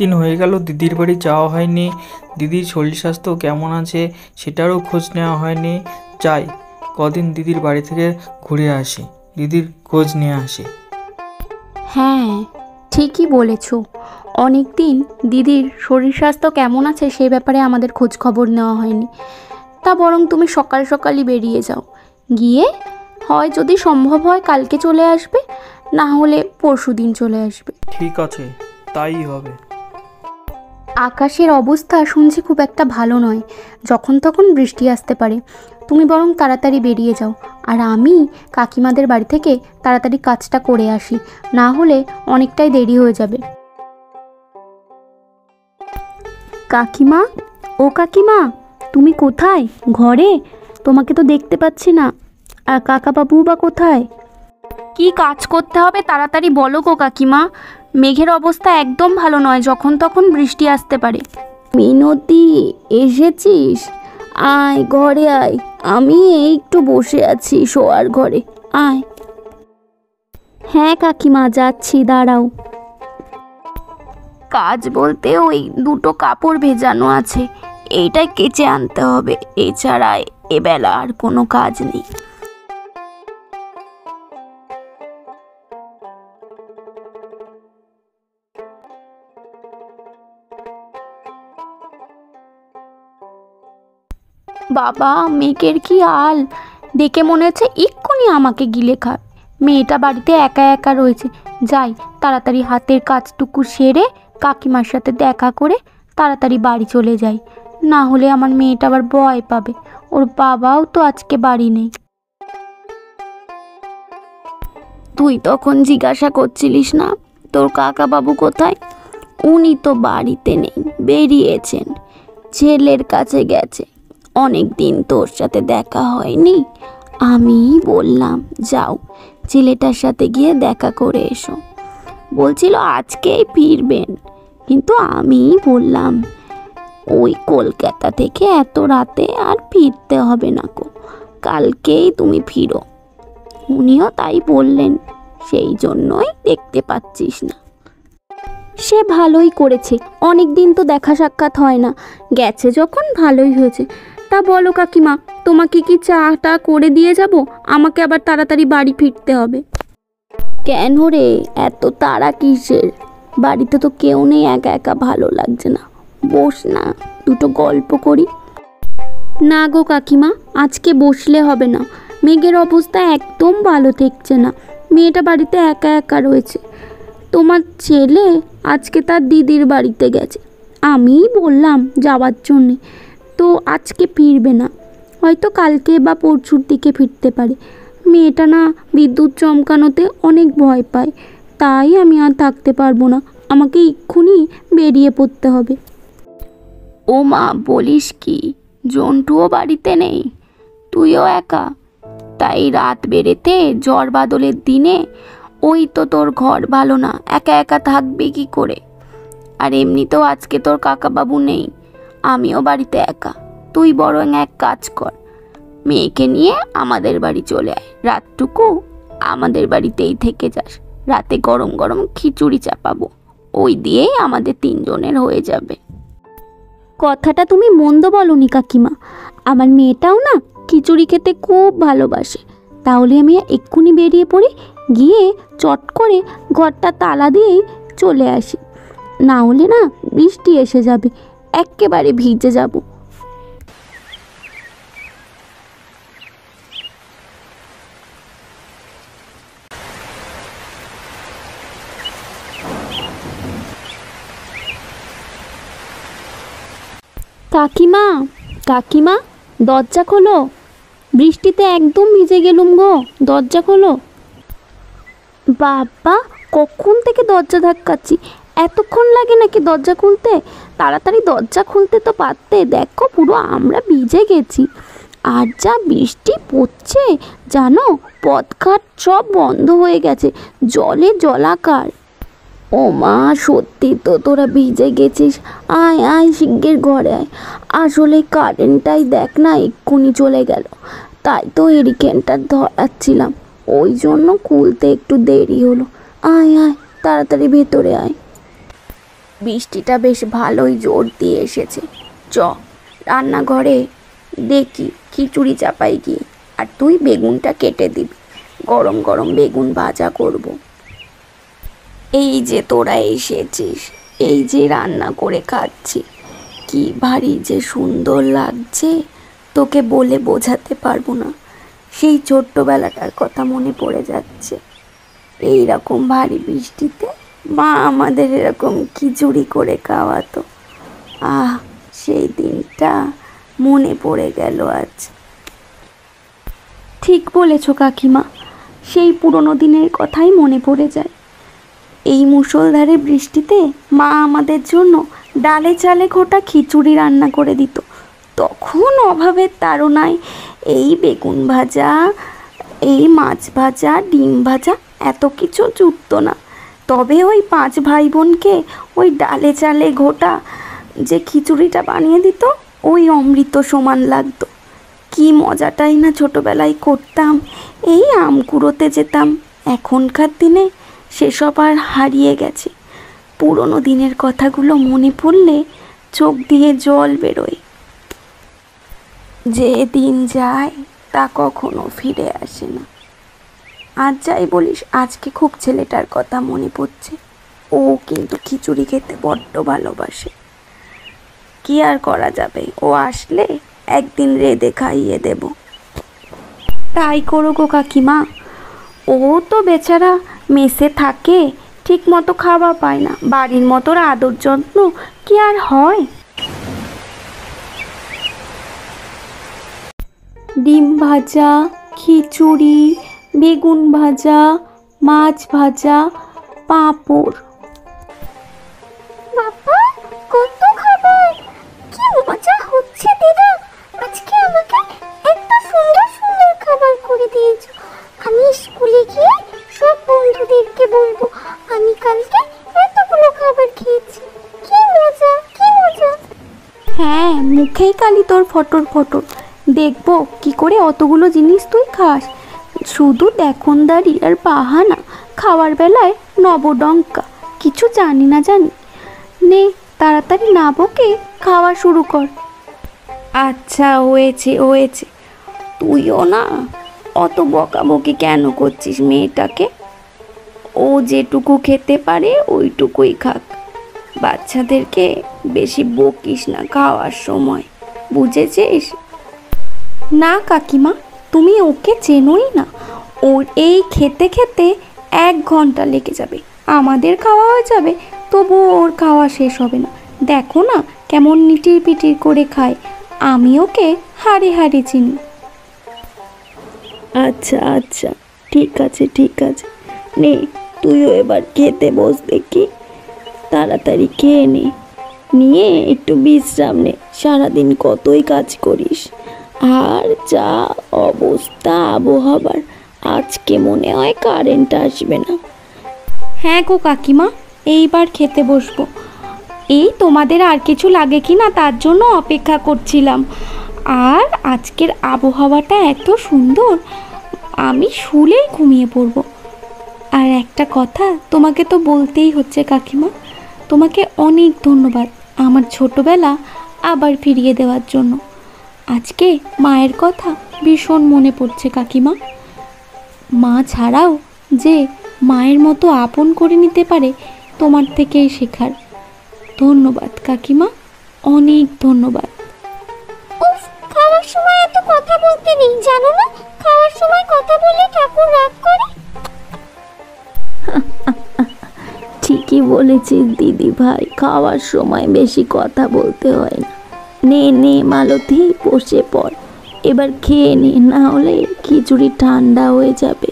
দিন হয়ে গেল দিদির বাড়ি যাওয়া হয়নি। দিদির শরীর স্বাস্থ্য কেমন আছে সেটারও খোঁজ নেওয়া হয়নি। যাই কদিন দিদির বাড়ি থেকে ঘুরে আসি, দিদির খোঁজ নিয়ে আসি। হ্যাঁ, ঠিকই বলেছ। অনেক দিন দিদির শরীর স্বাস্থ্য কেমন আছে সেই ব্যাপারে আমাদের খোঁজ খবর নেওয়া হয়নি। তা বরং তুমি সকাল সকালই বেরিয়ে যাও, গিয়ে হয় যদি সম্ভব হয় কালকে চলে আসবে, না হলে পরশু দিন চলে আসবে। ঠিক আছে, তাই হবে। আকাশের অবস্থা শুনছি খুব একটা ভালো নয়, যখন তখন বৃষ্টি আসতে পারে। তুমি বরং তাড়াতাড়ি বেরিয়ে যাও, আর আমি কাকিমাদের বাড়ি থেকে তাড়াতাড়ি কাজটা করে আসি, না হলে অনেকটাই দেরি হয়ে যাবে। কাকিমা, ও কাকিমা, তুমি কোথায়? ঘরে? তোমাকে তো দেখতে পাচ্ছি না। আর কাকা বাবু বা কোথায়? কি কাজ করতে হবে তাড়াতাড়ি বলো গো কাকিমা, মেঘের অবস্থা একদম ভালো নয়, যখন তখন বৃষ্টি আসতে পারে। মিনতি, এসেছিস? আয় ঘরে আয়, আমি এই একটু বসে আছি শোয়ার ঘরে, আয়। হ্যাঁ কাকিমা, যাচ্ছি, দাঁড়াও। কাজ বলতে ওই দুটো কাপড় ভেজানো আছে, এইটাই কেচে আনতে হবে, এছাড়া এবেলা আর কোনো কাজ নেই। বাবা, মেঘের কি হাল! দেখে মনে হচ্ছে এক্ষুনি আমাকে গিলে খায়। মেয়েটা বাড়িতে একা একা রয়েছে। যাই, তাড়াতাড়ি হাতের কাজটুকু সেরে কাকিমার সাথে দেখা করে তাড়াতাড়ি বাড়ি চলে যাই, না হলে আমার মেয়েটা আবার ভয় পাবে। ওর বাবাও তো আজকে বাড়ি নেই। তুই তখন জিজ্ঞাসা করছিলিস না তোর কাকা বাবু কোথায়? উনি তো বাড়িতে নেই, বেরিয়েছেন, ছেলের কাছে গেছে। অনেক দিন তোর সাথে দেখা হয়নি, আমি বললাম যাও ছেলেটার সাথে গিয়ে দেখা করে এসো। বলছিল আজকেই ফিরবেন, কিন্তু আমি বললাম ওই কলকাতা থেকে এত রাতে আর ফিরতে হবে না গো, কালকেই তুমি ফিরো। উনিও তাই বললেন, সেই জন্যই দেখতে পাচ্ছিস না। সে ভালোই করেছে, অনেক দিন তো দেখা সাক্ষাৎ হয় না, গেছে যখন ভালোই হয়েছে। তা বলো কাকিমা, তোমাকে কি চাটা করে দিয়ে যাব? আমাকে আবার তাড়াতাড়ি বাড়ি ফিরতে হবে। কেন রে, এত তাড়া কিসের? বাড়িতে তো কেউ নেই, একা একা ভালো লাগছে না, বস না, দুটো গল্প করি। না গো কাকিমা, আজকে বসলে হবে না, মেঘের অবস্থা একদম ভালো থাকছে না, মেয়েটা বাড়িতে একা একা রয়েছে। তোমার ছেলে আজকে তার দিদির বাড়িতে গেছে, আমিই বললাম যাওয়ার জন্যে, তো আজকে ফিরবে না, হয়তো কালকে বা পরশুর দিকে ফিরতে পারে। মেয়েটা না বিদ্যুৎ চমকানোতে অনেক ভয় পায়, তাই আমি আর থাকতে পারবো না, আমাকে এক্ষুনি বেরিয়ে পড়তে হবে। ও মা, বলিস কি, জন্টুও বাড়িতে নেই, তুইও একা? তাই রাত বেড়েতে ঝড় বাদলের দিনে ওই তো তোর ঘর ভালো না, একা একা থাকবে কি করে? আর এমনিতেও আজকে তোর কাকাবাবু নেই, আমিও বাড়িতে একা। তুই বরং এক কাজ কর, মেয়েকে নিয়ে আমাদের বাড়ি চলে আয়, রাতটুকু আমাদের বাড়িতেই থেকে যাস, রাতে গরম গরম খিচুড়ি চাপাবো, ওই দিয়েই আমাদের তিনজনের হয়ে যাবে। কথাটা তুমি মন্দ বলনি কাকিমা, আমার মেয়েটাও না খিচুড়ি খেতে খুব ভালোবাসে। তাহলে আমি এক্ষুনি বেরিয়ে পড়ি, গিয়ে চট করে ঘরটা তালা দিয়েই চলে আসি, না হলে না বৃষ্টি এসে যাবে, একেবারে ভিজে যাব। কাকিমা, কাকিমা, দরজা খোলো, বৃষ্টিতে একদম ভিজে গেলুম গো, দরজা খোলো। বাবা, কখন থেকে দরজা ধাক্কাচ্ছি, এতক্ষণ লাগে নাকি দরজা খুলতে? তাড়াতাড়ি দরজা খুলতে তো পারতে, দেখো পুরো আমরা ভিজে গেছি, আর যা বৃষ্টি পড়ছে জানো, পথঘাট সব বন্ধ হয়ে গেছে, জলে জলাকার। ও মা, সত্যি তো তোরা ভিজে গেছিস, আয় আয় শিগগির ঘরে আয়। আসলে কারেন্টটাই দেখ না এক্ষুনি চলে গেল, তাই তো হেরিকেনটা ধরাচ্ছিলাম, ওই জন্য খুলতে একটু দেরি হলো। আয় আয়, তাড়াতাড়ি ভেতরে আয়। বৃষ্টিটা বেশ ভালোই জোর দিয়ে এসেছে। চ রান্নাঘরে দেখি খিচুড়ি চাপাই গিয়ে, আর তুই বেগুনটা কেটে দিবি, গরম গরম বেগুন ভাজা করব। এই যে তোরা এসেছিস, এই যে রান্না করে খাচ্ছি, কি ভারী যে সুন্দর লাগছে, তোকে বলে বোঝাতে পারবো না। সেই ছোট্টবেলাটার কথা মনে পড়ে যাচ্ছে। এই রকম ভারী বৃষ্টিতে মা আমাদের এরকম খিচুড়ি করে খাওয়াতো। আহ, সেই দিনটা মনে পড়ে গেল আজ। ঠিক বলেছ কাকিমা, সেই পুরনো দিনের কথাই মনে পড়ে যায়। এই মুষলধারে বৃষ্টিতে মা আমাদের জন্য ডালে চালে ঘোটা খিচুড়ি রান্না করে দিত। তখন অভাবের তাড়নায় এই বেগুন ভাজা, এই মাছ ভাজা, ডিম ভাজা এত কিছু জুটতো না। তবে ওই 5 ভাই বোনকে ওই ডালে চালে ঘোটা যে খিচুড়িটা বানিয়ে দিত, ওই অমৃত সমান লাগতো। কি মজাটাই না ছোটবেলায় করতাম। এই আম কুড়োতে যেতাম। এখনকার দিনে সেসব আর হারিয়ে গেছে। পুরনো দিনের কথাগুলো মনে পড়লে চোখ দিয়ে জল বেরোয়। যে দিন যায় তা কখনো ফিরে আসে না। আজ যাই বলিস, আজকে খুব ছেলেটার কথা মনে পড়ছে। ও কিন্তু খিচুড়ি খেতে বড্ড ভালোবাসে। কি আর করা যাবে, ও আসলে একদিন রেঁধে খাইয়ে দেব। তাই করো গো কাকিমা। ও তো বেচারা মেসে থাকে, ঠিক মতো খাওয়া পায় না। বাড়ির মতো আদর যত্ন কি আর হয়? ডিম ভাজা, খিচুড়ি, বেগুন ভাজা, মাছ ভাজা, পাঁপড়। বাবা, কত খাবার! কি মজা হচ্ছে দিদা, আজকে আমাকে এত সুন্দর সুন্দর খাবার করে দিয়েছো। আমি স্কুলে গিয়ে সব বন্ধুদেরকে বলবো আমি কালকে এতগুলো খাবার খেয়েছি। কি মজা, কি মজা! হ্যাঁ, মুখেই কালি তোর ফটর ফটর। দেখবো কি করে অতগুলো জিনিস তুই খাস। শুধু দেখনদারি আর বাহানা, খাওয়ার বেলায় নবডঙ্কা। কিছু জানি না জানি। নে তাড়াতাড়ি না বকে খাওয়া শুরু কর। আচ্ছা, হয়েছে হয়েছে। তুইও না অত বকাবকি কেন করছিস মেয়েটাকে? ও যেটুকু খেতে পারে ওইটুকুই খাক। বাচ্চাদেরকে বেশি বকিস না খাওয়ার সময়, বুঝেছিস? না কাকিমা, তুমি ওকে চেনোই না। ওর এই খেতে খেতে 1 ঘন্টা লেগে যাবে। আমাদের খাওয়া হয়ে যাবে, তবুও ওর খাওয়া শেষ হবে না। দেখো না কেমন নিটির পিটির করে খায়। আমি ওকে হাড়ে হাড়ে চিনি। আচ্ছা আচ্ছা, ঠিক আছে ঠিক আছে। নে তুইও এবার খেতে বস দেখি। তাড়াতাড়ি খেয়ে নে, নিয়ে একটু বিশ্রাম নে। সারাদিন কতই কাজ করিস। আর যা অবস্থা আবহাওয়ার, আজকে মনে হয় কারেন্ট আসবে না। হ্যাঁ গো কাকিমা, এইবার খেতে বসবো। এই তোমাদের আর কিছু লাগে কি না তার জন্য অপেক্ষা করছিলাম। আর আজকের আবহাওয়াটা এত সুন্দর, আমি শুলেই ঘুমিয়ে পড়ব। আর একটা কথা তোমাকে তো বলতেই হচ্ছে কাকিমা, তোমাকে অনেক ধন্যবাদ আমার ছোটবেলা আবার ফিরিয়ে দেওয়ার জন্য। আজকে মায়ের কথা ভীষণ মনে পড়ছে কাকিমা। মা ছাড়াও যে মায়ের মতো আপন করে নিতে পারে, তোমার থেকেই শেখার। ধন্যবাদ কাকিমা, অনেক ধন্যবাদ। উফ, খাওয়ার সময় এত কথা বলতে নেই জানো না? খাওয়ার সময় কথা বলে ঠাকুর রাগ করে। ঠিকই বলেছিস দিদি ভাই, খাওয়ার সময় বেশি কথা বলতে হয় না। নে নে মালতী, বসে পড়, এবার খেয়ে নে, না হলে খিচুড়ি ঠান্ডা হয়ে যাবে।